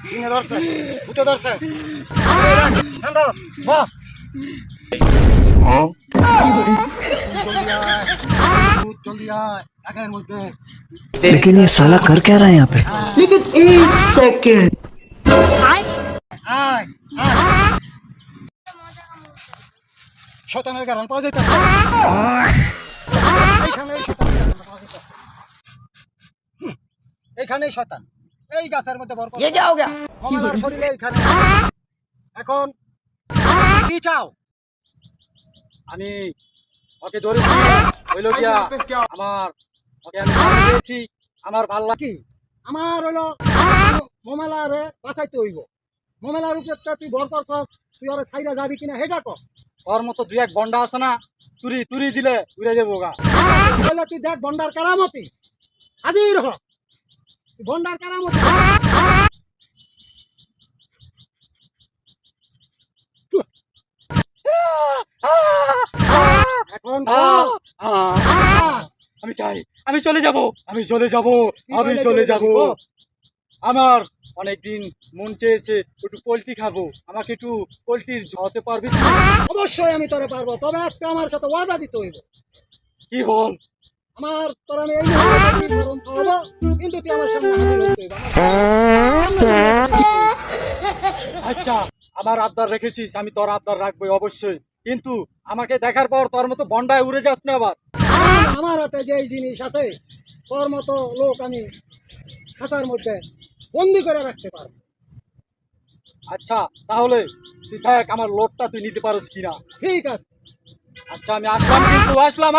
কিনে ধরছে উঠে ধরছে জলদি আয় একের মধ্যে। लेकिन ये साला कर क्या रहा है यहाँ पे? लेकिन एक सेकंड আয় আয় শয়তানের গান পাওয়া যাইতে এইখানেই শয়তান এই গাছের মধ্যে ভর করে। ये क्या हो गया? কমলার শরীরে এইখানে। এখন কি চাও? আমি ওকে ধরেছি হইলো গিয়া আমার ওকে আমি সামনে দিয়েছি আমার ভাল লাগে। কি আমার হইলো মোমেলারে বাঁচাইতে হইব। মোমেলার উপরে তুই ভর করছস, তুই ওরে ছাইরা যাবি কিনা হেটা কর। ওর মতো দুই এক বন্ডা আছে না, তুরি তুরি দিলে উড়ে যাবো গা। তাহলে তুই দেখ বন্ডার কারামতি হাজির হ। তুই বন্ডার কারামতি এখন কর। আমি চাই আমি চলে যাব আমি চলে যাব আমি চলে যাব। আমার অনেকদিন মন চেয়েছে একটু পোলট্রি খাবো, আমাকে একটু পোলট্রির ঝাওয়াতে পারবি? অবশ্যই আমি তোরে পারবো, তবে একটা আমার সাথে ওয়াদা দিতে হইব। কি বল? আমার তোর আমি এই মুহূর্তে গরম খাওয়াবো, কিন্তু তুই আমার সামনে হাজির হতে হইব। আচ্ছা আমার আবদার রেখেছিস, আমি তোর আবদার রাখবোই অবশ্যই, কিন্তু আমাকে দেখার পর তোর মতো বন্ডায় উড়ে যাস না আবার। আমার হাতে যে জিনিস আছে তোর মতো লোক আমি খাঁচার মধ্যে বন্দি করে রাখতে পারবো। আচ্ছা তাহলে তুই দেখ আমার লোডটা তুই নিতে পারিস কিনা। ঠিক আছে, আচ্ছা আমি আসলাম, কিন্তু আসলাম।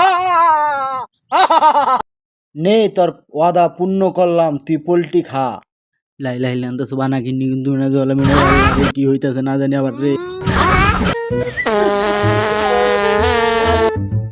নে তোর ওয়াদা পূর্ণ করলাম, তুই পোল্ট্রি খা। লাই লাই লান্ত সুবানা কিন্নি কিন্তু না জলে মনে কি হইতাছে না জানি আবার রে।